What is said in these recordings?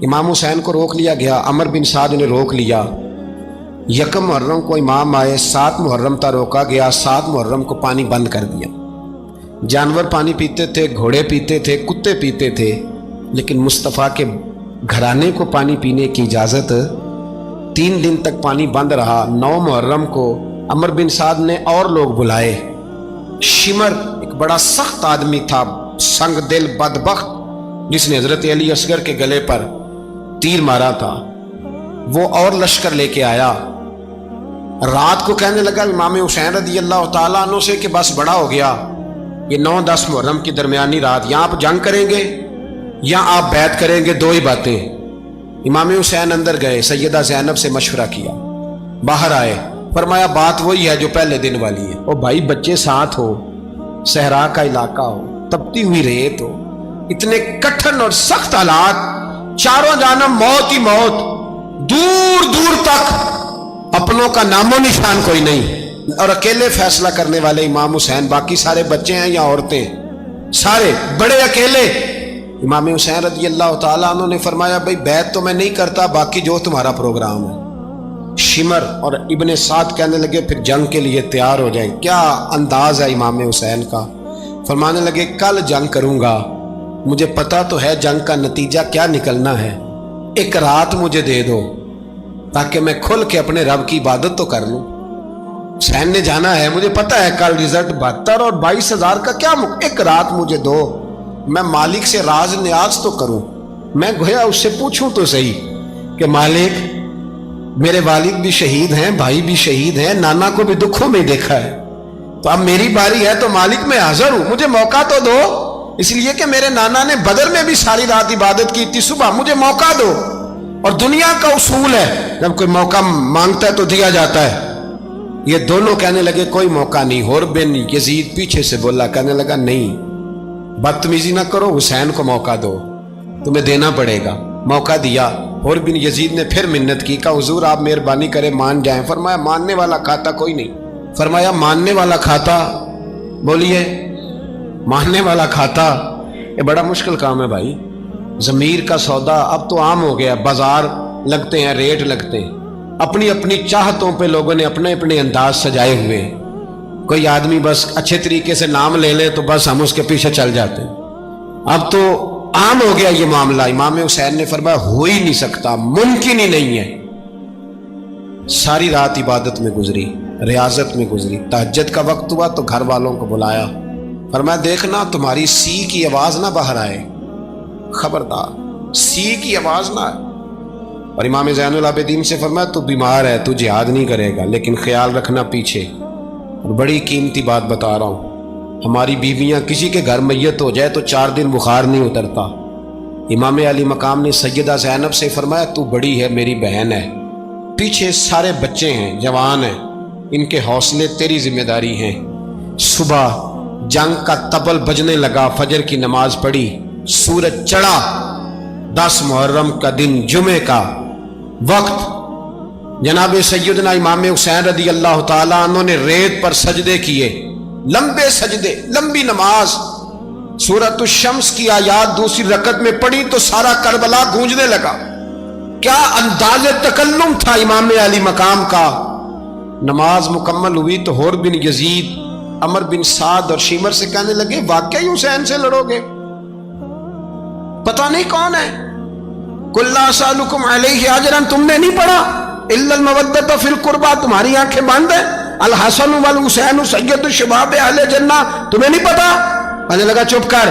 इमाम हुसैन को रोक लिया गया। अमर बिन साद ने रोक लिया। यकम मुहर्रम को इमाम आए, 7 मुहर्रम तक रोका गया। 7 मुहर्रम को पानी बंद कर दिया। जानवर पानी पीते थे, घोड़े पीते थे, कुत्ते पीते थे, लेकिन मुस्तफ़ा के घराने को पानी पीने की इजाज़त। 3 दिन तक पानी बंद रहा। 9 मुहर्रम को अमर बिन साद ने और लोग बुलाए। शिमर एक बड़ा सख्त आदमी था, संग दिल बदबख्त, जिसने हजरत अली असगर के गले पर तीर मारा था, वो और लश्कर लेके आया। रात को कहने लगा इमाम हुसैन रज़ी अल्लाह ताला अन्हु से कि बस बड़ा हो गया, ये 9-10 मुहर्रम की दरमियानी रात, यहाँ आप जंग करेंगे या आप बैत करेंगे, 2 ही बातें। इमाम हुसैन अंदर गए, सैयदा ज़ैनब से मशवरा किया, बाहर आए, फरमाया बात वही है जो पहले दिन वाली है। ओ भाई, बच्चे साथ हो, सहरा का इलाका हो, तपती हुई रेत हो, इतने कठिन और सख्त हालात, चारों जानब मौत ही मौत, दूर दूर तक अपनों का नामो निशान कोई नहीं, और अकेले फैसला करने वाले इमाम हुसैन, बाकी सारे बच्चे हैं या औरतें, सारे बड़े अकेले। इमाम हुसैन रज़ी अल्लाह ताला अन्हु ने फरमाया भाई बैत तो मैं नहीं करता, बाकी जो तुम्हारा प्रोग्राम है। शिमर और इब्ने साद कहने लगे फिर जंग के लिए तैयार हो जाए। क्या अंदाज है इमाम हुसैन का। फरमाने लगे कल जंग करूंगा, मुझे पता तो है जंग का नतीजा क्या निकलना है, एक रात मुझे दे दो ताकि मैं खुल के अपने रब की इबादत तो कर लूं। हुसैन ने जाना है, मुझे पता है कल रिजल्ट 72 और 22,000 का क्या, एक रात मुझे दो, मैं मालिक से राज न्याज तो करूं। मैं गोया उससे पूछूं तो सही कि मालिक मेरे वालिद भी शहीद हैं, भाई भी शहीद हैं, नाना को भी दुखों में देखा है, तो अब मेरी बारी है, तो मालिक मैं हाजिर हूं, मुझे मौका तो दो, इसलिए कि मेरे नाना ने बदर में भी सारी रात इबादत की थी, सुबह मुझे मौका दो। और दुनिया का उसूल है जब कोई मौका मांगता है तो दिया जाता है। ये दोनों कहने लगे कोई मौका नहीं। होर बिन यजीद पीछे से बोला, कहने लगा नहीं, बदतमीजी ना करो, हुसैन को मौका दो, तुम्हें देना पड़ेगा। मौका दिया। होर बिन यजीद ने फिर मिन्नत की, कहा हुजूर आप मेहरबानी करें मान जाएं। फरमाया मानने वाला खाता कोई नहीं। फरमाया मानने वाला खाता, बोलिए मानने वाला खाता, ये बड़ा मुश्किल काम है भाई। ज़मीर का सौदा अब तो आम हो गया, बाजार लगते हैं, रेट लगते हैं, अपनी अपनी चाहतों पे लोगों ने अपने अपने अंदाज सजाए हुए हैं। कोई आदमी बस अच्छे तरीके से नाम ले ले तो बस हम उसके पीछे चल जाते हैं। अब तो आम हो गया ये मामला। इमाम हुसैन ने फरमाया हो ही नहीं सकता, मुमकिन ही नहीं है। सारी रात इबादत में गुजरी, रियाजत में गुजरी। तहज्जुद का वक्त हुआ तो घर वालों को बुलाया, फरमाया देखना तुम्हारी सी की आवाज ना बाहर आए, खबरदार सी की आवाज ना आए। और इमाम ज़ैनुल आबिदीन से फरमाया तू बीमार है, तू जिहाद नहीं करेगा, लेकिन ख्याल रखना पीछे। और बड़ी कीमती बात बता रहा हूँ, हमारी बीवियां किसी के घर मैयत हो जाए तो 4 दिन बुखार नहीं उतरता। इमाम अली मकाम ने सैयदा ज़ैनब से फरमाया तू बड़ी है, मेरी बहन है, पीछे सारे बच्चे हैं, जवान हैं, इनके हौसले तेरी जिम्मेदारी हैं। सुबह जंग का तबल बजने लगा, फजर की नमाज पढ़ी, सूरज चढ़ा, 10 मुहर्रम का दिन, जुमे का वक्त। जनाब सैयदना इमाम हुसैन रज़ी अल्लाह ताला अन्हु ने रेत पर सजदे किए, लंबे सजदे, लंबी नमाज। सूरत शम्स की आयात दूसरी रकत में पढ़ी तो सारा करबला गूंजने लगा। क्या अंदाज़े तकल्लुम था इमाम अली मकाम का। नमाज मुकम्मल हुई तो होर बिन यजीद, अमर बिन साद और शिमर से कहने लगे वाकई हुसैन से लड़ोगे, पता नहीं कौन है। कुल्ला सालुकुम अलैहि अजरन, तुमने नहीं पढ़ा, इल्लल मवद्दत फिल कुर्बा, तुम्हारी आंखें बंद है। अल हसन वल हुसैन सय्यदु शबाब अहले जन्नह, तुम्हें नहीं पता। कहने लगा चुप कर,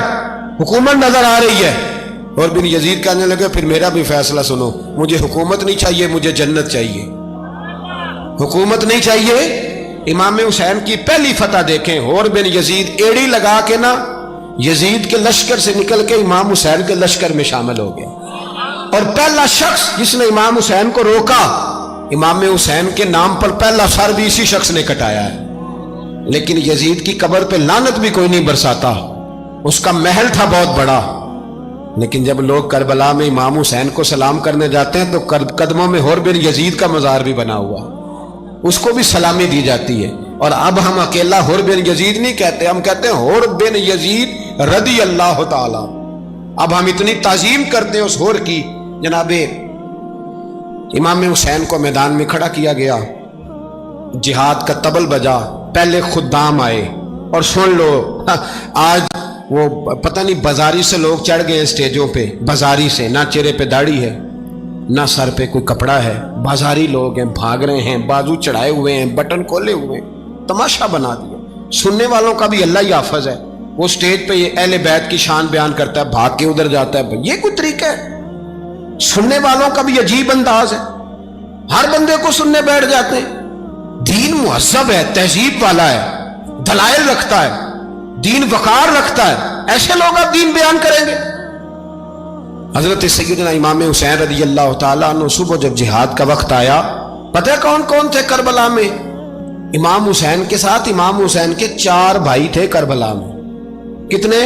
हुकूमत नजर आ रही है। और बिन यजीद कहने लगे फिर मेरा भी फैसला सुनो, मुझे हुकूमत नहीं चाहिए, मुझे जन्नत चाहिए, हुकूमत नहीं चाहिए। इमाम हुसैन की पहली फतह देखें, और बिन यजीद एड़ी लगा के ना यजीद के लश्कर से निकल के इमाम हुसैन के लश्कर में शामिल हो गया। और पहला शख्स जिसने इमाम हुसैन को रोका, इमाम हुसैन के नाम पर पहला सर भी इसी शख्स ने कटाया है। लेकिन यजीद की कब्र पे लानत भी कोई नहीं बरसाता, उसका महल था बहुत बड़ा। लेकिन जब लोग करबला में इमाम हुसैन को सलाम करने जाते हैं तो कदमों में होर बिन यजीद का मज़ार भी बना हुआ, उसको भी सलामी दी जाती है। और अब हम अकेला होर बिन यजीद नहीं कहते, हम कहते हैं होर बिन यजीद रदी अल्लाह ताला। अब हम इतनी ताजीम करते हैं उस होर की जनाब इमाम हुसैन को मैदान में खड़ा किया गया, जिहाद का तबल बजा, पहले खुद्दाम आए और सुन लो आज वो पता नहीं बाजारी से लोग चढ़ गए स्टेजों पे, बाजारी से, ना चेहरे पे दाढ़ी है ना सर पे कोई कपड़ा है, बाजारी लोग हैं, भाग रहे हैं, बाजू चढ़ाए हुए हैं, बटन खोले हुए हैं, तमाशा बना दिया। सुनने वालों का भी अल्लाह ही हाफिज है, वो स्टेज पे ये अहले बैत की शान बयान करता है, भाग के उधर जाता है, ये कोई तरीका है? सुनने वालों का भी अजीब अंदाज है, हर बंदे को सुनने बैठ जाते हैं। दीन मुहज्जब है, तहजीब वाला है, दलाइल रखता है, दीन वकार रखता है, ऐसे लोग अब दीन बयान करेंगे? हजरत सैयदना इमाम हुसैन रज़ी अल्लाह ताला अन्हु सुबह जब जिहाद का वक्त आया, पता है कौन कौन थे करबला में? इमाम हुसैन के साथ इमाम हुसैन के 4 भाई थे करबला में। कितने?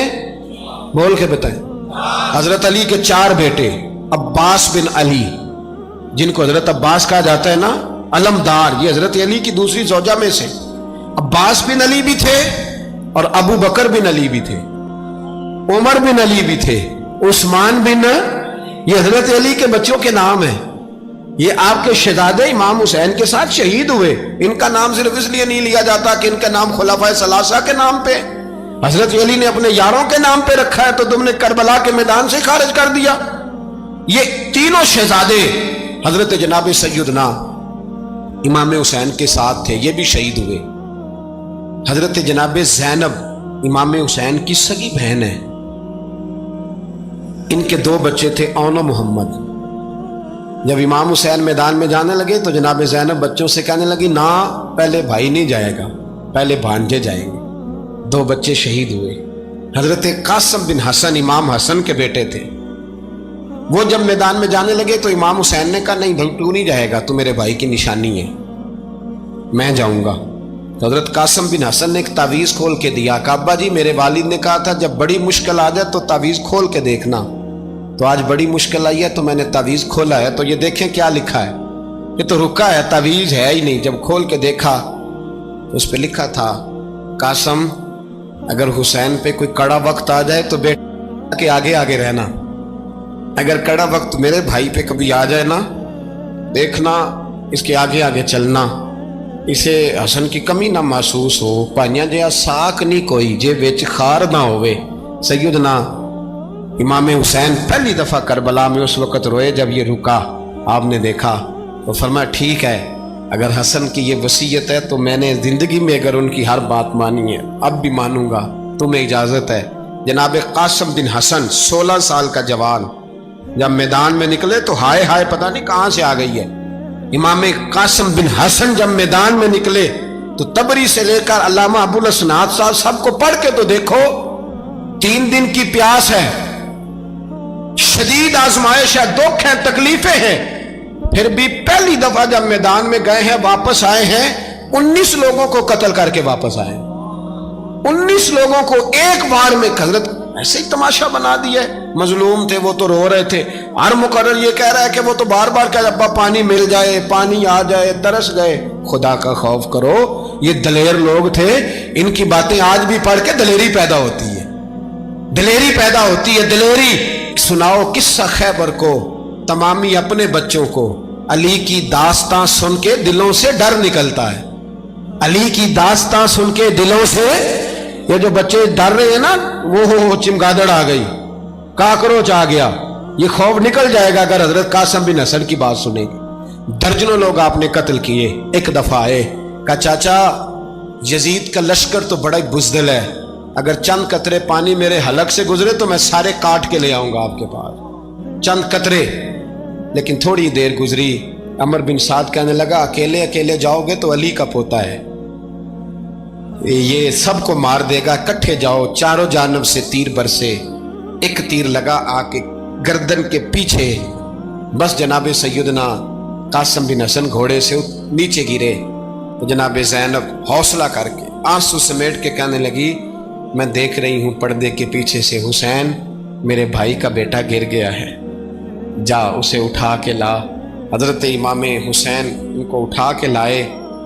बोल के बताएं। हजरत अली के 4 बेटे, अब्बास बिन अली, जिनको हजरत अब्बास कहा जाता है ना, अलमदार, ये हजरत अली की दूसरी ज़ौजा में से। अब्बास बिन अली भी थे और अबू बकर बिन अली भी थे, उमर बिन अली भी थे, उस्मान बिन, ये हजरत अली के बच्चों के नाम हैं। ये आपके शहजादे इमाम हुसैन के साथ शहीद हुए। इनका नाम सिर्फ इसलिए नहीं लिया जाता कि इनका नाम खुलाफाए सलासा के नाम पे, हजरत अली ने अपने यारों के नाम पे रखा है, तो तुमने करबला के मैदान से खारिज कर दिया। ये तीनों शहजादे हजरत जनाब सैयदना इमाम हुसैन के साथ थे, ये भी शहीद हुए। हजरत जनाब ज़ैनब इमाम हुसैन की सगी बहन है, इनके 2 बच्चे थे, औन और मोहम्मद। जब इमाम हुसैन मैदान में जाने लगे तो जनाब ज़ैनब बच्चों से कहने लगी, ना पहले भाई नहीं जाएगा, पहले भांजे जाएंगे। 2 बच्चे शहीद हुए। हजरत कासिम बिन हसन इमाम हसन के बेटे थे, वो जब मैदान में जाने लगे तो इमाम हुसैन ने कहा, नहीं भाई तू नहीं जाएगा, तू मेरे भाई की निशानी है, मैं जाऊंगा। तो हजरत कासिम बिन हसन ने एक तावीज़ खोल के दिया, अब्बा जी मेरे वालिद ने कहा था जब बड़ी मुश्किल आ जाए तो तावीज़ खोल के देखना, तो आज बड़ी मुश्किल आई है तो मैंने तावीज़ खोला है, तो ये देखें क्या लिखा है, ये तो रुका है, तावीज़ है ही नहीं। जब खोल के देखा तो उस पर लिखा था, कासिम अगर हुसैन पे कोई कड़ा वक्त आ जाए तो बेटा के आगे आगे रहना, अगर कड़ा वक्त मेरे भाई पे कभी आ जाए ना, देखना इसके आगे आगे चलना, इसे हसन की कमी ना महसूस हो, भाइयां जिहा साक नहीं कोई जे विच खार ना होवे। सैयदना इमाम हुसैन पहली दफ़ा करबला में उस वक़्त रोए जब ये रुका, आपने देखा तो फरमाया ठीक है, अगर हसन की ये वसीयत है तो मैंने ज़िंदगी में अगर उनकी हर बात मानी है, अब भी मानूंगा, तुम्हें इजाज़त है। जनाब कासिम बिन हसन 16 साल का जवान जब मैदान में निकले तो हाय हाय पता नहीं कहाँ से आ गई है। इमाम कासिम बिन हसन जब मैदान में निकले तो तबरी से लेकर अल्लामा अबुल असनाद साहब सबको पढ़ के तो देखो, 3 दिन की प्यास है, शदीद आजमाइश है, दुख है, तकलीफें हैं, फिर भी पहली दफा जब मैदान में गए हैं, वापस आए हैं, 19 लोगों को कत्ल करके वापस आए। 19 लोगों को एक बार में हजरत ऐसे ही तमाशा बना दिया। मजलूम थे वो तो रो रहे थे, हर मुकर्रर ये कह रहा है कि वो तो बार बार कह अब्बा पानी मिल जाए, पानी आ जाए, तरस गए। खुदा का खौफ करो, ये दलेर लोग थे, इनकी बातें आज भी पढ़ के दलेरी पैदा होती है, दलेरी पैदा होती है, दलेरी। सुनाओ किस्सा खैबर को, तमामी अपने बच्चों को, अली की दास्तां सुन के दिलों से डर निकलता है, अली की दास्तां सुन के दिलों से, ये जो बच्चे डर रहे हैं ना, वो हो चिमगादड़ आ गई, काकरोच आ गया, ये खौफ निकल जाएगा अगर हजरत कासिम बिन हसन की बात सुनेंगे। दर्जनों लोग आपने कत्ल किए। एक दफा आए, कहा चाचा यजीद का लश्कर तो बड़ा ही बुज़दिल है, अगर चंद कतरे पानी मेरे हलक से गुजरे तो मैं सारे काट के ले आऊंगा आपके पास, चंद कतरे। लेकिन थोड़ी देर गुजरी, अमर बिन साद कहने लगा अकेले अकेले जाओगे तो अली का पोता है, ये सबको मार देगा, इकट्ठे जाओ। चारों जानब से तीर बरसे, एक तीर लगा आके गर्दन के पीछे, बस जनाब सैयदना कासिम बिन हसन घोड़े से नीचे गिरे। तो जनाब ज़ैनब हौसला करके आंसू समेट के कहने लगी, मैं देख रही हूँ पर्दे के पीछे से हुसैन मेरे भाई का बेटा गिर गया है, जा उसे उठा के ला। हजरत इमाम हुसैन उनको उठा के लाए,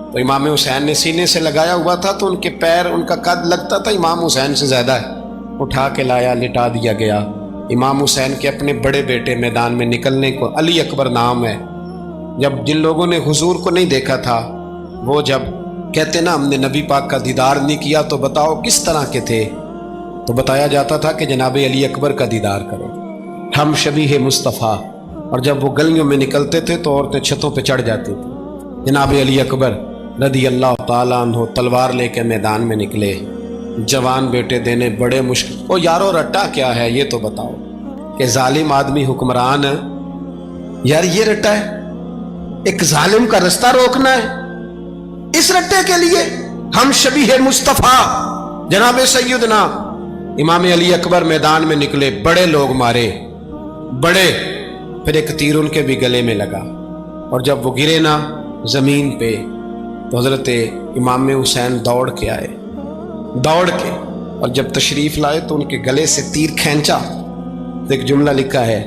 तो इमाम हुसैन ने सीने से लगाया हुआ था तो उनके पैर, उनका कद लगता था इमाम हुसैन से ज़्यादा है, उठा के लाया, लिटा दिया गया। امام حسین کے اپنے بڑے بیٹے میدان میں نکلنے کو، علی اکبر نام ہے، جب جن لوگوں نے حضور کو نہیں دیکھا تھا وہ جب کہتے نا ہم نے نبی پاک کا دیدار نہیں کیا تو بتاؤ کس طرح کے تھے، تو بتایا جاتا تھا کہ جناب علی اکبر کا دیدار کرو، ہم شبیہ مصطفیٰ۔ اور جب وہ گلیوں میں نکلتے تھے تو عورتیں چھتوں پہ چڑھ جاتی تھیں۔ جناب علی اکبر رضی اللہ تعالیٰ عنہ تلوار لے کے میدان میں نکلے، جوان بیٹے دینے بڑے مشکل۔ او یارو رٹا کیا ہے یہ تو بتاؤ، کہ ظالم آدمی حکمران ہے یار، یہ رٹا ہے؟ ایک ظالم کا رستہ روکنا ہے؟ اس رٹے کے لیے ہم شبیہ مصطفیٰ جناب سیدنا امام علی اکبر میدان میں نکلے، بڑے لوگ مارے، بڑے، پھر ایک تیر ان کے بھی گلے میں لگا، اور جب وہ گرے نا زمین پہ تو حضرت امام حسین دوڑ کے آئے، دوڑ کے، اور جب تشریف لائے تو ان کے گلے سے تیر کھینچا تو ایک جملہ لکھا ہے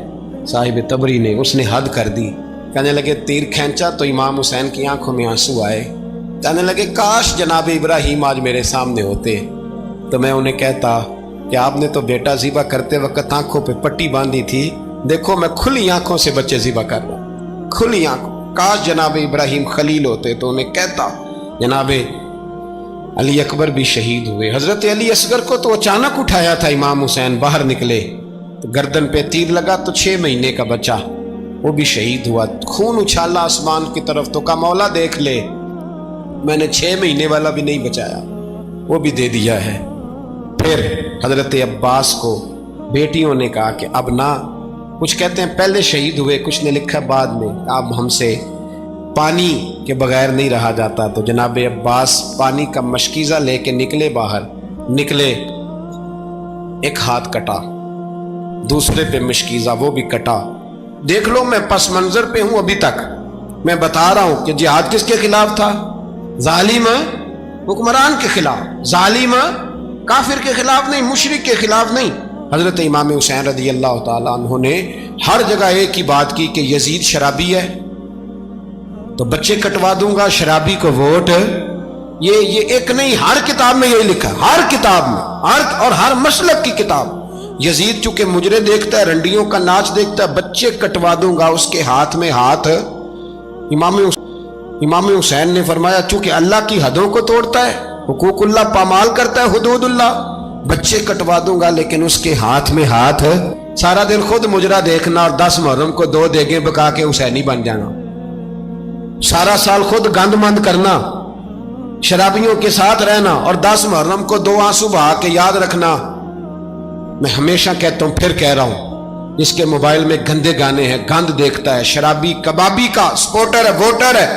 صاحب تبری نے، اس نے حد کر دی، کہنے لگے تیر کھینچا تو امام حسین کی آنکھوں میں آنسو آئے، کہنے لگے کاش جناب ابراہیم آج میرے سامنے ہوتے تو میں انہیں کہتا کہ آپ نے تو بیٹا ذبح کرتے وقت آنکھوں پہ پٹی باندھی تھی، دیکھو میں کھلی آنکھوں سے بچے ذبح کر رہا ہوں، کھلی آنکھوں، کاش جناب ابراہیم خلیل ہوتے تو انہیں کہتا۔ جناب علی اکبر بھی شہید ہوئے۔ حضرت علی اصغر کو تو اچانک اٹھایا تھا امام حسین، باہر نکلے تو گردن پہ تیر لگا تو 6 مہینے کا بچہ وہ بھی شہید ہوا، خون اچھالا آسمان کی طرف تو کہا مولا دیکھ لے، میں نے 6 مہینے والا بھی نہیں بچایا، وہ بھی دے دیا ہے۔ پھر حضرت عباس کو بیٹیوں نے کہا کہ اب نہ، کچھ کہتے ہیں پہلے شہید ہوئے، کچھ نے لکھا بعد میں، اب ہم سے پانی کے بغیر نہیں رہا جاتا، تو جناب عباس پانی کا مشکیزہ لے کے نکلے، باہر نکلے، ایک ہاتھ کٹا، دوسرے پہ مشکیزہ وہ بھی کٹا۔ دیکھ لو میں پس منظر پہ ہوں ابھی تک، میں بتا رہا ہوں کہ جہاد کس کے خلاف تھا؟ ظالم حکمران کے خلاف، ظالم کافر کے خلاف نہیں، مشرک کے خلاف نہیں۔ حضرت امام حسین رضی اللہ تعالیٰ عنہ نے ہر جگہ ایک ہی بات کی کہ یزید شرابی ہے تو بچے کٹوا دوں گا، شرابی کو ووٹ، یہ ایک نہیں، ہر کتاب میں یہی لکھا، ہر کتاب میں، اور ہر مسلک کی کتاب۔ یزید چونکہ مجرے دیکھتا ہے، رنڈیوں کا ناچ دیکھتا ہے، بچے کٹوا دوں گا، اس کے ہاتھ میں ہاتھ۔ امام حسین نے فرمایا چونکہ اللہ کی حدوں کو توڑتا ہے، حقوق اللہ پامال کرتا ہے، حدود اللہ، بچے کٹوا دوں گا لیکن اس کے ہاتھ میں ہاتھ۔ سارا دن خود مجرا دیکھنا اور 10 محرم کو 2 دیگیں پکا کے حسینی بن جانا، سارا سال خود گند مند کرنا، شرابیوں کے ساتھ رہنا، اور 10 محرم کو 2 آنسو بہا کے یاد رکھنا۔ میں ہمیشہ کہتا ہوں، پھر کہہ رہا ہوں، جس کے موبائل میں گندے گانے ہیں، گند دیکھتا ہے، شرابی کبابی کا سپورٹر ہے، ووٹر ہے،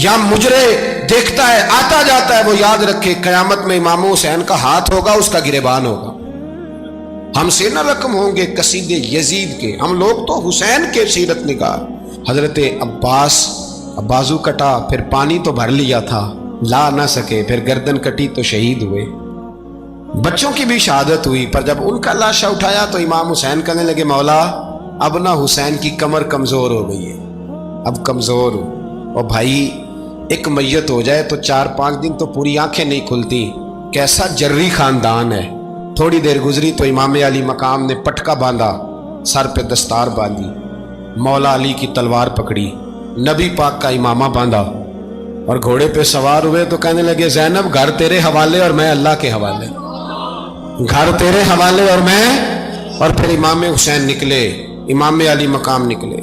یا مجرے دیکھتا ہے، آتا جاتا ہے، وہ یاد رکھے قیامت میں امام حسین کا ہاتھ ہوگا، اس کا گریبان ہوگا۔ ہم سے نہ رقم ہوں گے قصید یزید کے، ہم لوگ تو حسین کے سیرت نگار۔ حضرت عباس بازو کٹا، پھر پانی تو بھر لیا تھا، لا نہ سکے، پھر گردن کٹی تو شہید ہوئے۔ بچوں کی بھی شہادت ہوئی، پر جب ان کا لاشا اٹھایا تو امام حسین کہنے لگے مولا اب نہ حسین کی کمر کمزور ہو گئی ہے، اب کمزور ہو، اور بھائی ایک میت ہو جائے تو 4-5 دن تو پوری آنکھیں نہیں کھلتی، کیسا جری خاندان ہے۔ تھوڑی دیر گزری تو امام علی مقام نے پٹکا باندھا، سر پہ دستار باندھی، مولا علی کی تلوار پکڑی، نبی پاک کا امامہ باندھا، اور گھوڑے پہ سوار ہوئے تو کہنے لگے زینب گھر تیرے حوالے اور میں اللہ کے حوالے، گھر تیرے حوالے اور میں۔ اور پھر امام حسین نکلے، امام علی مقام نکلے۔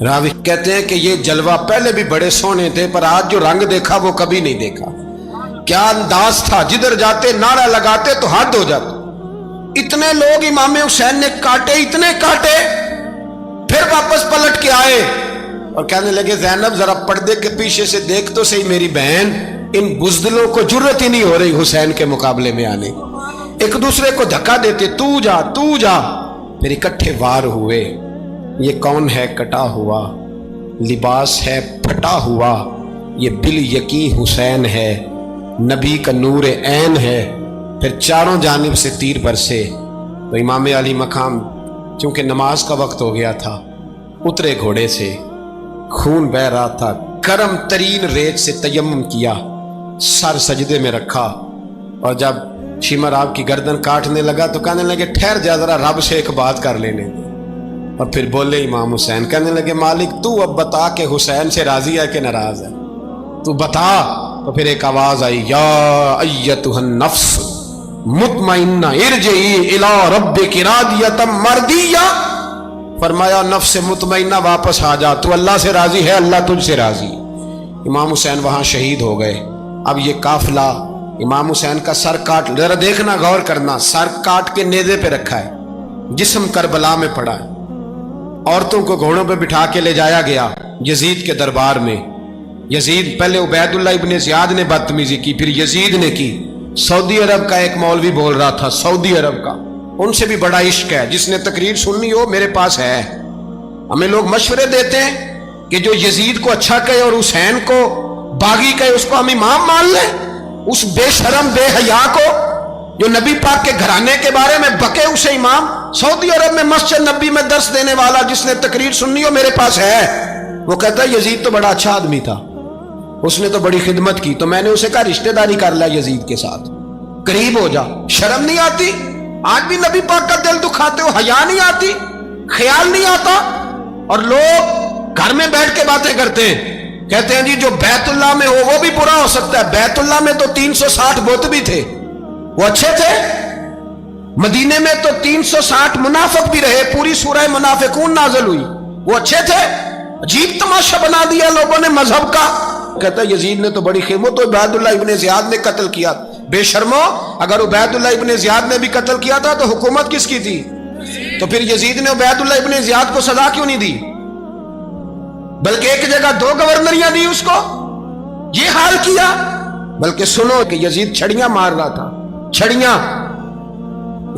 راوی کہتے ہیں کہ یہ جلوہ پہلے بھی بڑے سونے تھے، پر آج جو رنگ دیکھا وہ کبھی نہیں دیکھا۔ کیا انداز تھا، جدھر جاتے نعرہ لگاتے تو حد ہو جاتا۔ اتنے لوگ امام حسین نے کاٹے، اتنے کاٹے، پھر واپس پلٹ کے آئے اور کہنے لگے زینب ذرا پردے کے پیچھے سے دیکھ تو صحیح میری بہن، ان بزدلوں کو جرت ہی نہیں ہو رہی حسین کے مقابلے میں آنے، ایک دوسرے کو دھکا دیتے، تو جا تو جا۔ پھر اکٹھے وار ہوئے۔ یہ کون ہے کٹا ہوا، لباس ہے پھٹا ہوا، یہ بال یقین حسین ہے، نبی کا نور عین ہے۔ پھر چاروں جانب سے تیر برسے تو امام علی مقام چونکہ نماز کا وقت ہو گیا تھا، اترے گھوڑے سے، خون بہ رہا تھا، گرم ترین ریت سے تیمم کیا، سر سجدے میں رکھا، اور جب शिमर आपकी गर्दन काटने लगा तो कहने लगे ठहर जा जरा रब से एक बात कर लेने दे। और फिर बोले इमाम हुसैन, कहने लगे मालिक तू अब बता के हुसैन से राजी है कि नाराज है, तू बता। तो फिर एक आवाज आई, या अय्यतुहन नफ्स मुतमइन्ना इरजिई इला रब्बिकी रादियतम मर्दिया। फरमाया नफ्स मुतमइन्ना वापस आ जा, तू अल्लाह से राजी है, अल्लाह तुझसे राजी। इमाम हुसैन वहां शहीद हो गए। अब ये काफिला इमाम हुसैन का सर काट, जरा देखना गौर करना, सर काट के नेज़े पे रखा है, जिस्म करबला में पड़ा है। औरतों को घोड़ों पे बिठा के ले जाया गया यजीद के दरबार में। यजीद, पहले उबैदुल्लाह इब्ने ज़ियाद ने बदतमीजी की, फिर यजीद ने की। सऊदी अरब का एक मौलवी बोल रहा था, सऊदी अरब का, उनसे भी बड़ा इश्क है, जिसने तकरीर सुननी हो मेरे पास है। हमें लोग मशवरे देते हैं कि जो यजीद को अच्छा कहे और हुसैन को बागी कहे उसको हम इमाम मान लें। उस बेशरम बेहया को जो नबी पाक के घराने के बारे में बके उसे इमाम। सऊदी अरब में मस्जिद नबी में दर्श देने वाला जिसने तकरीर सुननी हो मेरे पास है। वो कहता है यजीद तो बड़ा अच्छा आदमी था, उसने तो बड़ी खिदमत की। तो मैंने उसे कहा रिश्तेदारी कर लिया यजीद के साथ, करीब हो जा। शर्म नहीं आती? आज भी नबी पाक का दिल दुखाते हो, हया नहीं आती, ख्याल नहीं आता। और लोग घर में बैठ के बातें करते हैं, कहते हैं जी जो बैतुल्लाह में हो वो भी बुरा हो सकता है। बैतुल्लाह में तो 360 बुत भी थे, वो अच्छे थे। मदीने में तो 360 मुनाफिक भी रहे, पूरी सूरह मुनाफिकून नाज़िल हुई, वो अच्छे थे। अजीब तमाशा बना दिया लोगों ने मजहब का। कहता है यजीद ने तो बड़ी खिदमत, तो उबैदुल्लाह इब्ने ज़ियाद ने कत्ल किया। बेशर्मो, अगर उबैदुल्लाह इब्ने ज़ियाद ने भी कत्ल किया था तो हुकूमत किसकी थी? तो फिर यजीद ने उबैदुल्लाह इब्ने ज़ियाद को सजा क्यों नहीं दी, बल्कि एक जगह 2 गवर्नरियां दी उसको? ये हाल किया। बल्कि सुनो कि यजीद छड़ियां मार रहा था, छड़ियां।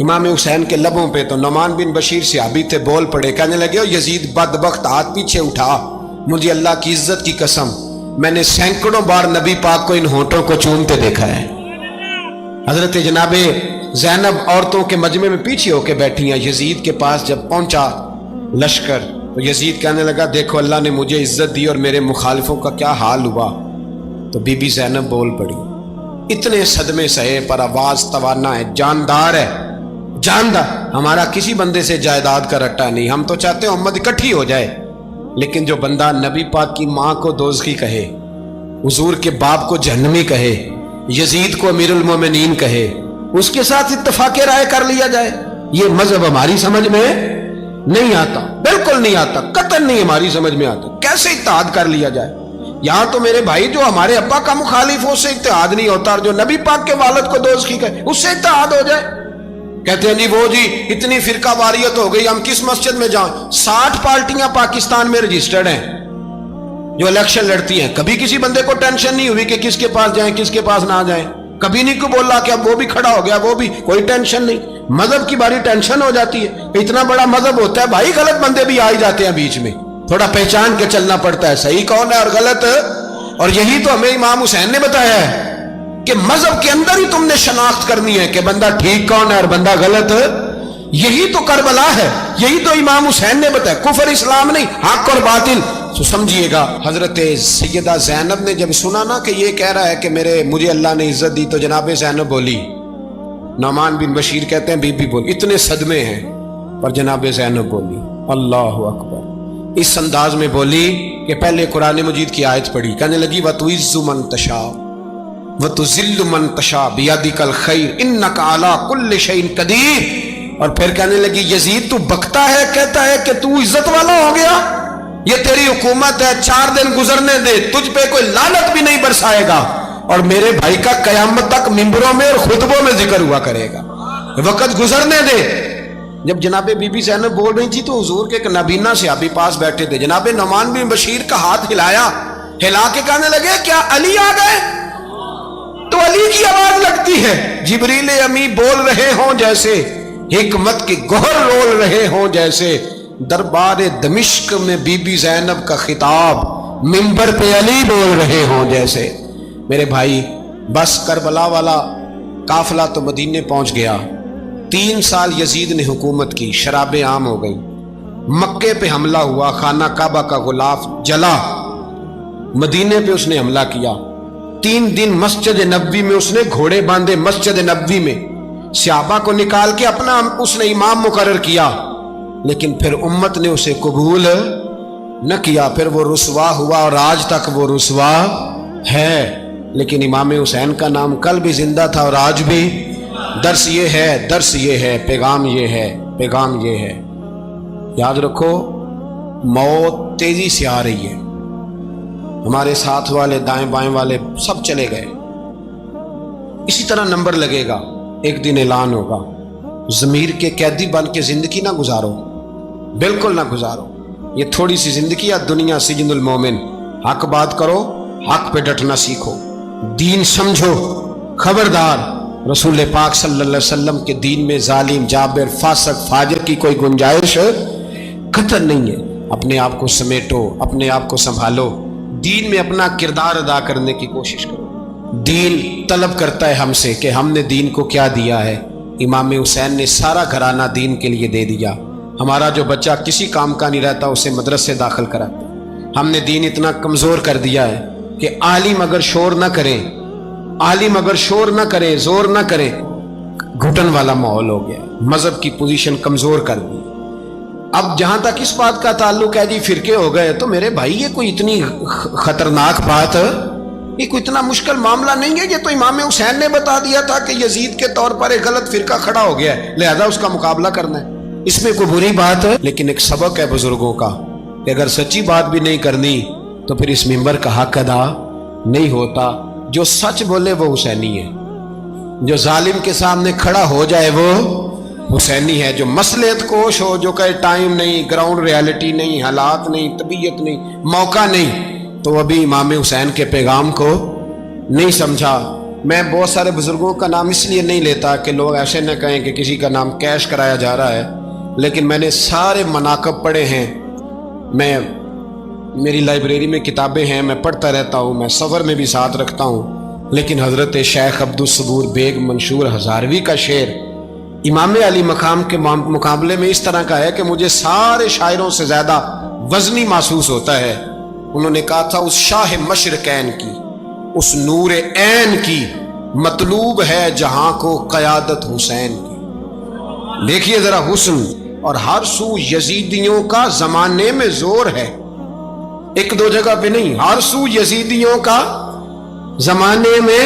इमाम हुसैन के लबों पे तो नुमान बिन बशीर सहाबी थे, बोल पड़े, कहने लगे ओ यजीद बदबख्त, हाथ पीछे उठा, मुझे अल्लाह की इज्जत की कसम मैंने सैकड़ों बार नबी पाक को इन होठों को चूमते देखा है। हजरत जनाबे ज़ैनब औरतों के मजमे में पीछे होके बैठी हैं। यजीद के पास जब पहुंचा लश्कर तो यजीद कहने लगा देखो अल्लाह ने मुझे इज्जत दी और मेरे मुखालिफों का क्या हाल हुआ। तो बीबी ज़ैनब बोल पड़ी, इतने सदमे सहे पर आवाज तवाना है, जानदार है, जानदार। हमारा किसी बंदे से जायदाद का रट्टा नहीं, हम तो चाहते हैं उम्मत इकट्ठी हो जाए। लेकिन जो बंदा नबी पाक की माँ को दोज़खी कहे, हुजूर के बाप को जहन्नमी कहे, यजीद को अमीरुल मोमिनीन कहे, उसके साथ इत्तफाक़े राय कर लिया जाए, ये मजहब हमारी समझ में नहीं आता, बिल्कुल नहीं आता, कतई नहीं हमारी समझ में आता। कैसे इत्तेहाद कर लिया जाए? यहां तो मेरे भाई जो हमारे अब्बा का मुखालिफ हो उससे इत्तेहाद नहीं होता, और जो नबी पाक के वालिद को दोज़खी कहे उससे इत्तेहाद हो जाए। कहते हैं जी वो जी इतनी फिरका वारियत हो गई, हम किस मस्जिद में जाएं? 60 पार्टियां पाकिस्तान में रजिस्टर्ड हैं जो इलेक्शन लड़ती हैं। कभी किसी बंदे को टेंशन नहीं हुई कि किसके पास जाएं किसके पास ना जाएं। कभी नहीं को बोला कि अब वो भी खड़ा हो गया, वो भी, कोई टेंशन नहीं। मजहब की बारी टेंशन हो जाती है, इतना बड़ा मजहब होता है भाई, गलत बंदे भी आ ही जाते हैं बीच में, थोड़ा पहचान के चलना पड़ता है सही कौन है और गलत। और यही तो हमें इमाम हुसैन ने बताया है कि मजहब के अंदर ही तुमने शनाख्त करनी है कि बंदा ठीक कौन है और बंदा गलत। यही तो करबला है, यही तो इमाम हुसैन ने बताया, कुफर इस्लाम नहीं, हक और बातिल। तो समझिएगा, हजरत सैयदा ज़ैनब ने जब सुना ना कि ये कह रहा है कि मुझे अल्लाह ने इज्जत दी, तो जनाब ज़ैनब बोली, नुमान बिन बशीर कहते हैं बीबी बोली, इतने सदमे हैं पर जनाब ज़ैनब बोली अल्लाह अकबर, इस अंदाज में बोली कि पहले कुरान मजीद की आयत पढ़ी, कहने लगी वतुइज़्ज़ु मन तशा वतुज़िल्लु मन तशा बियदिकल खैर इन्नका अला कुल्लि शैइन कदीर। और फिर कहने लगी यजीद तू बकता है, कहता है कि तू इज्जत वाला हो गया, ये तेरी हुकूमत है, 4 दिन गुजरने दे, तुझ पे कोई लानत भी नहीं बरसाएगा और मेरे भाई का कयामत तक मिंबरों में और खुतबों में जिक्र हुआ करेगा, वक्त गुजरने दे। जब जनाबे बीबी ज़ैनब बोल रही थी तो हुजूर के एक नबीना सहाबी पास बैठे थे, जनाबे नुमान बिन बशीर का हाथ हिलाया, हिला के कहने लगे क्या अली आ गए? तो अली की आवाज लगती है, जिब्रील अमी बोल रहे हों जैसे, हिकमत की गोहर रोल रहे हों जैसे, दरबार दमिश्क में बीबी ज़ैनब का खिताब, मिंबर पे अली बोल रहे हों जैसे। मेरे भाई बस करबला वाला काफिला तो मदीने पहुंच गया, 3 साल यजीद ने हुकूमत की, शराबें आम हो गई, मक्के पे हमला हुआ, खाना काबा का गुलाफ जला, मदीने पे उसने हमला किया, 3 दिन मस्जिद नबवी में उसने घोड़े बांधे, मस्जिद नबवी में صحابہ کو نکال کے اپنا اس نے امام مقرر کیا، لیکن پھر امت نے اسے قبول نہ کیا، پھر وہ رسوا ہوا اور آج تک وہ رسوا ہے۔ لیکن امام حسین کا نام کل بھی زندہ تھا اور آج بھی۔ درس یہ ہے، پیغام یہ ہے۔ یاد رکھو، موت تیزی سے آ رہی ہے، ہمارے ساتھ والے دائیں بائیں والے سب چلے گئے، اسی طرح نمبر لگے گا، ایک دن اعلان ہوگا۔ ضمیر کے قیدی بن کے زندگی نہ گزارو، بالکل نہ گزارو۔ یہ تھوڑی سی زندگی ہے دنیا سجن المومن۔ حق بات کرو، حق پہ ڈٹنا سیکھو، دین سمجھو۔ خبردار، رسول پاک صلی اللہ علیہ وسلم کے دین میں ظالم، جابر، فاسق، فاجر کی کوئی گنجائش قطعاً نہیں ہے۔ اپنے آپ کو سمیٹو، اپنے آپ کو سنبھالو، دین میں اپنا کردار ادا کرنے کی کوشش کرو۔ دین طلب کرتا ہے ہم سے کہ ہم نے دین کو کیا دیا ہے۔ امام حسین نے سارا گھرانہ دین کے لیے دے دیا۔ ہمارا جو بچہ کسی کام کا نہیں رہتا اسے مدرسے داخل کراتے۔ ہم نے دین اتنا کمزور کر دیا ہے کہ عالم اگر شور نہ کرے، زور نہ کرے، گھٹن والا ماحول ہو گیا، مذہب کی پوزیشن کمزور کر دی۔ اب جہاں تک اس بات کا تعلق ہے جی فرقے ہو گئے، تو میرے بھائی یہ کوئی اتنی خطرناک بات، یہ کوئی اتنا مشکل معاملہ نہیں ہے۔ یہ تو امام حسین نے بتا دیا تھا کہ یزید کے طور پر ایک غلط فرقہ کھڑا ہو گیا ہے، لہذا اس کا مقابلہ کرنا ہے۔ اس میں کوئی بری بات ہے، لیکن ایک سبق ہے بزرگوں کا کہ اگر سچی بات بھی نہیں کرنی تو پھر اس منبر کا حق ادا نہیں ہوتا۔ جو سچ بولے وہ حسینی ہے، جو ظالم کے سامنے کھڑا ہو جائے وہ حسینی ہے، جو مصلحت کوش ہو، جو کہے ٹائم نہیں، گراؤنڈ ریالٹی نہیں، حالات نہیں، طبیعت نہیں، موقع نہیں، تو ابھی امام حسین کے پیغام کو نہیں سمجھا۔ میں بہت سارے بزرگوں کا نام اس لیے نہیں لیتا کہ لوگ ایسے نہ کہیں کہ کسی کا نام کیش کرایا جا رہا ہے، لیکن میں نے سارے مناقب پڑھے ہیں۔ میری لائبریری میں کتابیں ہیں، میں پڑھتا رہتا ہوں، میں سفر میں بھی ساتھ رکھتا ہوں۔ لیکن حضرت شیخ عبدالصبور بیگ منشور ہزاروی کا شعر امام علی مقام کے مقابلے میں اس طرح کا ہے کہ مجھے سارے شاعروں سے زیادہ وزنی محسوس ہوتا ہے۔ انہوں نے کہا تھا اس شاہ مشرقین کی، اس نور عین کی مطلوب ہے جہاں کو قیادت حسین کی۔ دیکھیے ذرا حسن، اور ہر سو یزیدیوں کا زمانے میں زور ہے، ایک دو جگہ پہ نہیں، ہر سو یزیدیوں کا زمانے میں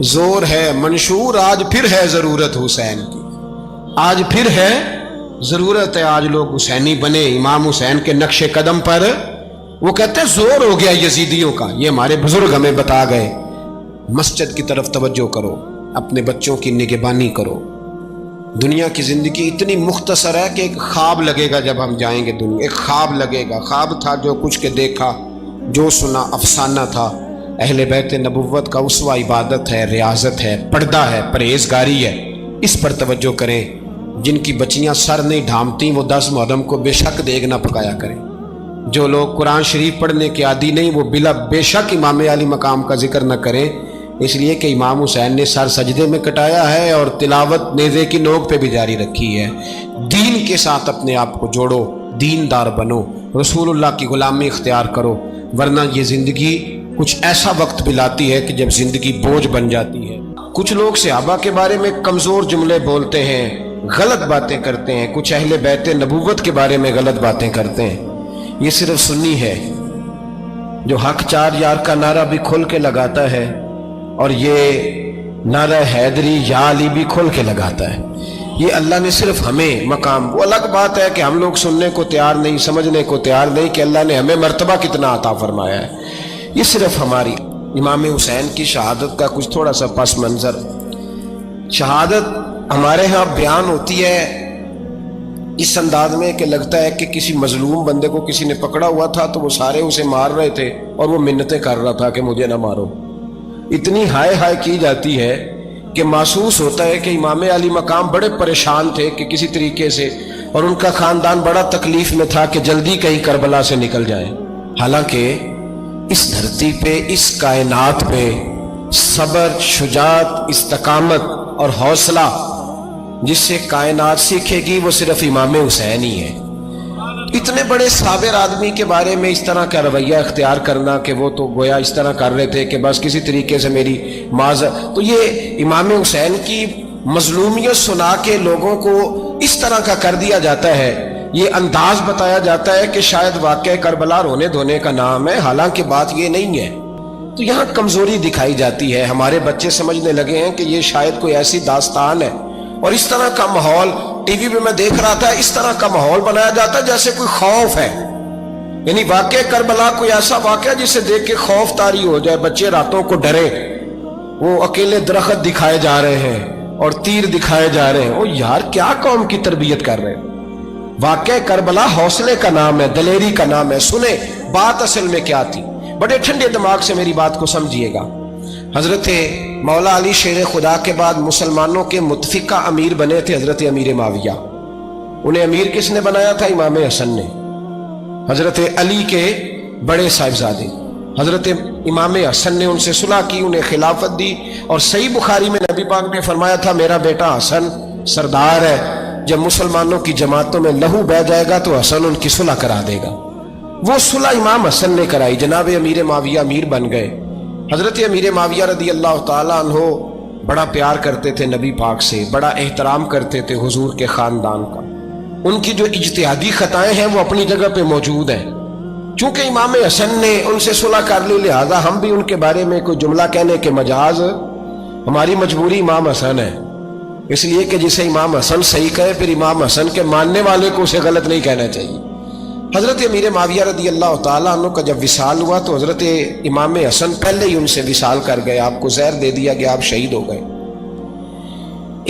زور ہے۔ منشور آج پھر ہے ضرورت حسین کی، آج پھر ہے ضرورت ہے، آج لوگ حسینی بنے امام حسین کے نقش قدم پر۔ وہ کہتے ہیں زور ہو گیا یزیدیوں کا، یہ ہمارے بزرگ ہمیں بتا گئے۔ مسجد کی طرف توجہ کرو، اپنے بچوں کی نگہبانی کرو۔ دنیا کی زندگی اتنی مختصر ہے کہ ایک خواب لگے گا جب ہم جائیں گے دنیا، ایک خواب لگے گا، خواب تھا جو کچھ کے دیکھا، جو سنا افسانہ تھا۔ اہل بیت نبوت کا اسوہ عبادت ہے، ریاضت ہے، پردہ ہے، پرہیزگاری ہے، اس پر توجہ کریں۔ جن کی بچیاں سر نہیں ڈھانپتی وہ 10 محرم کو بے شک دیگ نہ پکایا کریں۔ جو لوگ قرآن شریف پڑھنے کے عادی نہیں وہ بے شک امام علی مقام کا ذکر نہ کریں، اس لیے کہ امام حسین نے سر سجدے میں کٹایا ہے اور تلاوت نیزے کی نوک پہ بھی جاری رکھی ہے۔ دین کے ساتھ اپنے آپ کو جوڑو، دیندار بنو، رسول اللہ کی غلامی اختیار کرو، ورنہ یہ زندگی کچھ ایسا وقت بھی لاتی ہے کہ جب زندگی بوجھ بن جاتی ہے۔ کچھ لوگ صحابہ کے بارے میں کمزور جملے بولتے ہیں، غلط باتیں کرتے ہیں، کچھ اہل بیت نبوت کے بارے میں غلط باتیں کرتے ہیں۔ یہ صرف سنی ہے جو حق چار یار کا نعرہ بھی کھل کے لگاتا ہے، اور یہ نعرہ حیدری یا علی بھی کھل کے لگاتا ہے۔ یہ اللہ نے صرف ہمیں مقام، وہ الگ بات ہے کہ ہم لوگ سننے کو تیار نہیں، سمجھنے کو تیار نہیں کہ اللہ نے ہمیں مرتبہ کتنا عطا فرمایا ہے۔ یہ صرف ہماری امام حسین کی شہادت کا کچھ تھوڑا سا پس منظر۔ شہادت ہمارے ہاں بیان ہوتی ہے اس انداز میں کہ لگتا ہے کہ کسی مظلوم بندے کو کسی نے پکڑا ہوا تھا تو وہ سارے اسے مار رہے تھے اور وہ منتیں کر رہا تھا کہ مجھے نہ مارو۔ اتنی ہائے ہائے کی جاتی ہے کہ محسوس ہوتا ہے کہ امام علی مقام بڑے پریشان تھے کہ کسی طریقے سے، اور ان کا خاندان بڑا تکلیف میں تھا کہ جلدی کہیں کربلا سے نکل جائیں۔ حالانکہ اس دھرتی پہ، اس کائنات پہ صبر، شجاعت، استقامت اور حوصلہ جس سے کائنات سیکھے گی وہ صرف امام حسین ہی ہے۔ اتنے بڑے صابر آدمی کے بارے میں اس طرح کا رویہ اختیار کرنا کہ وہ تو گویا اس طرح کر رہے تھے کہ بس کسی طریقے سے میری معذرت، تو یہ امام حسین کی مظلومیت سنا کے لوگوں کو اس طرح کا کر دیا جاتا ہے، یہ انداز بتایا جاتا ہے کہ شاید واقعہ کربلا رونے دھونے کا نام ہے، حالانکہ بات یہ نہیں ہے۔ تو یہاں کمزوری دکھائی جاتی ہے، ہمارے بچے سمجھنے لگے ہیں کہ یہ شاید کوئی ایسی داستان ہے، اور اس طرح کا ماحول ٹی وی پہ میں دیکھ رہا تھا، اس طرح کا ماحول بنایا جاتا ہے جیسے کوئی خوف ہے، یعنی واقعہ کربلا کوئی ایسا واقعہ جسے دیکھ کے خوف طاری ہو جائے، بچے راتوں کو ڈرے، وہ اکیلے درخت دکھائے جا رہے ہیں اور تیر دکھائے جا رہے ہیں۔ او یار کیا قوم کی تربیت کر رہے ہیں؟ واقعہ کربلا حوصلے کا نام ہے، دلیری کا نام ہے۔ سنیں بات اصل میں کیا تھی، بڑے ٹھنڈے دماغ سے میری بات کو سمجھیے گا۔ حضرت مولا علی شیر خدا کے بعد مسلمانوں کے متفقہ امیر بنے تھے حضرت امیر معاویہ۔ انہیں امیر کس نے بنایا تھا؟ امام حسن نے، حضرت علی کے بڑے صاحبزادے حضرت امام حسن نے ان سے صلح کی، انہیں خلافت دی، اور صحیح بخاری میں نبی پاک نے فرمایا تھا میرا بیٹا حسن سردار ہے، جب مسلمانوں کی جماعتوں میں لہو بہہ جائے گا تو حسن ان کی صلح کرا دے گا۔ وہ صلح امام حسن نے کرائی، جناب امیر معاویہ امیر بن گئے۔ حضرت امیر معاویہ رضی اللہ تعالیٰ عنہ بڑا پیار کرتے تھے نبی پاک سے، بڑا احترام کرتے تھے حضور کے خاندان کا۔ ان کی جو اجتہادی خطائیں ہیں وہ اپنی جگہ پہ موجود ہیں، چونکہ امام حسن نے ان سے صلح کر لی، لہذا ہم بھی ان کے بارے میں کوئی جملہ کہنے کے مجاز، ہماری مجبوری امام حسن ہے، اس لیے کہ جسے امام حسن صحیح کہے پھر امام حسن کے ماننے والے کو اسے غلط نہیں کہنا چاہیے۔ حضرت امیر معاویہ رضی اللہ تعالیٰ عنہ کا جب وصال ہوا تو حضرت امام حسن پہلے ہی ان سے وصال کر گئے، آپ کو زہر دے دیا گیا، آپ شہید ہو گئے۔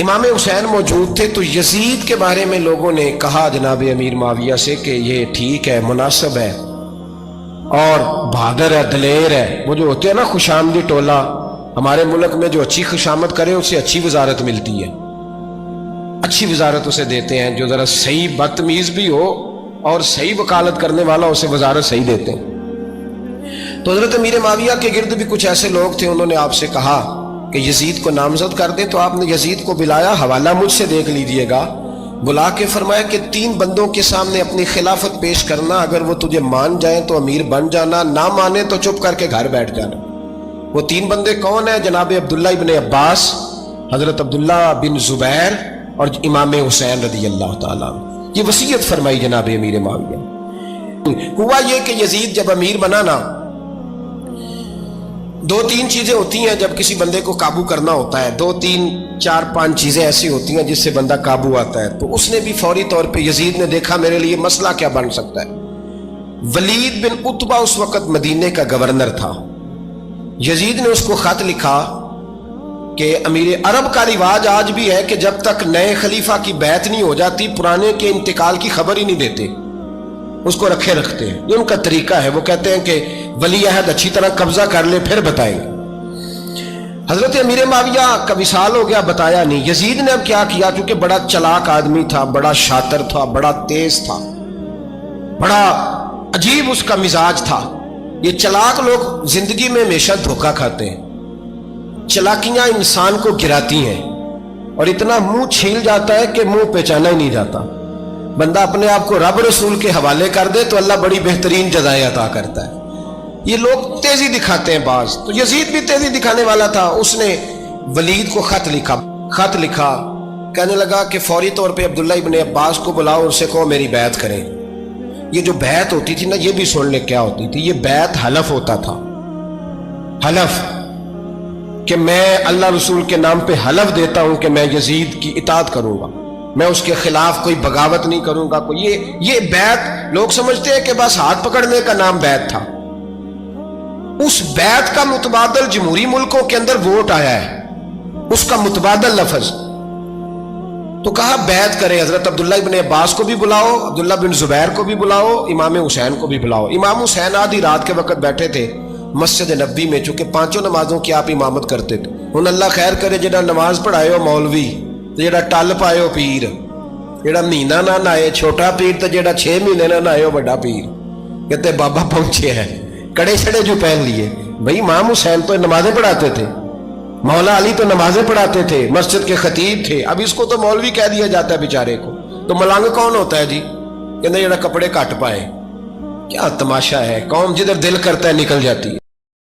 امام حسین موجود تھے تو یزید کے بارے میں لوگوں نے کہا جناب امیر معاویہ سے کہ یہ ٹھیک ہے، مناسب ہے اور بہادر ہے، دلیر ہے۔ وہ جو ہوتے ہیں نا خوش آمدی ٹولہ، ہمارے ملک میں جو اچھی خوشامد کرے اسے اچھی وزارت ملتی ہے، اچھی وزارت اسے دیتے ہیں، جو ذرا صحیح بدتمیز بھی ہو اور صحیح وکالت کرنے والا اسے وزارت صحیح دیتے ہیں۔ تو حضرت امیر معاویہ کے گرد بھی کچھ ایسے لوگ تھے، انہوں نے آپ سے کہا کہ یزید کو نامزد کر دیں، تو آپ نے یزید کو بلایا، حوالہ مجھ سے دیکھ لیجیے گا، بلا کے فرمایا کہ 3 بندوں کے سامنے اپنی خلافت پیش کرنا، اگر وہ تجھے مان جائیں تو امیر بن جانا، نہ مانے تو چپ کر کے گھر بیٹھ جانا۔ وہ 3 بندے کون ہیں؟ جناب عبداللہ ابن عباس، حضرت عبداللہ بن زبیر اور امام حسین رضی اللہ تعالیٰ عنہ۔ یہ وصیت فرمائی جناب امیر معاویہ۔ ہوا یہ کہ یزید جب امیر بنا نا، 2-3 چیزیں ہوتی ہیں جب کسی بندے کو قابو کرنا ہوتا ہے، 2-3-4-5 چیزیں ایسی ہوتی ہیں جس سے بندہ قابو آتا ہے۔ تو اس نے بھی فوری طور پہ، یزید نے دیکھا میرے لیے مسئلہ کیا بن سکتا ہے۔ ولید بن عتبہ اس وقت مدینے کا گورنر تھا، یزید نے اس کو خط لکھا کہ امیر عرب کا رواج آج بھی ہے کہ جب تک نئے خلیفہ کی بیعت نہیں ہو جاتی پرانے کے انتقال کی خبر ہی نہیں دیتے، اس کو رکھے رکھتے ہیں، یہ ان کا طریقہ ہے۔ وہ کہتے ہیں کہ ولی عہد اچھی طرح قبضہ کر لے پھر بتائیں گے۔ حضرت امیر معاویہ کا وصال ہو گیا، بتایا نہیں۔ یزید نے اب کیا کیا، کیونکہ بڑا چلاک آدمی تھا، بڑا شاطر تھا، بڑا تیز تھا، بڑا عجیب اس کا مزاج تھا۔ یہ چلاک لوگ زندگی میں ہمیشہ دھوکہ کھاتے ہیں، چلاکیاں انسان کو گراتی ہیں اور اتنا منہ چھیل جاتا ہے کہ منہ پہچانا ہی نہیں جاتا۔ بندہ اپنے آپ کو رب رسول کے حوالے کر دے تو اللہ بڑی بہترین جزائیں عطا کرتا ہے۔ یہ لوگ تیزی دکھاتے ہیں بعض، تو یزید بھی تیزی دکھانے والا تھا۔ اس نے ولید کو خط لکھا، کہنے لگا کہ فوری طور پہ عبداللہ ابن عباس کو بلاؤ، ان سے کہو میری بیعت کریں۔ یہ جو بیعت ہوتی تھی نا، یہ بھی سن لے کیا ہوتی تھی، یہ بیعت حلف ہوتا تھا، حلف کہ میں اللہ رسول کے نام پہ حلف دیتا ہوں کہ میں یزید کی اطاعت کروں گا، میں اس کے خلاف کوئی بغاوت نہیں کروں گا۔ کوئی یہ بیعت لوگ سمجھتے ہیں کہ بس ہاتھ پکڑنے کا نام بیعت تھا، اس بیعت کا متبادل جمہوری ملکوں کے اندر ووٹ آیا ہے، اس کا متبادل لفظ۔ تو کہا بیعت کرے، حضرت عبداللہ ابن عباس کو بھی بلاؤ، عبداللہ بن زبیر کو بھی بلاؤ، امام حسین کو بھی بلاؤ۔ امام حسین آدھی رات کے وقت بیٹھے تھے مسجد نبی میں، چونکہ 5 نمازوں کی آپ امامت کرتے تھے۔ ان اللہ خیر کرے جڑا نماز پڑھائے ہو مولوی، جڑا ٹل پائے ہو پیر، جڑا مہینہ نہ نائے چھوٹا پیر، تو جڑا 6 مہینے نہ نائے ہو بڑا پیر۔ کہتے بابا پہنچے ہیں، کڑے چھڑے جو پہن لیے۔ بھائی امام حسین تو نمازیں پڑھاتے تھے، مولا علی تو نمازیں پڑھاتے تھے، مسجد کے خطیب تھے، اب اس کو تو مولوی کہہ دیا جاتا ہے بیچارے کو۔ تو ملنگ کون ہوتا ہے جی؟ کہتے جڑا کپڑے کٹ پائے۔ کیا تماشا ہے، قوم جدھر دل کرتا ہے نکل جاتی ہے۔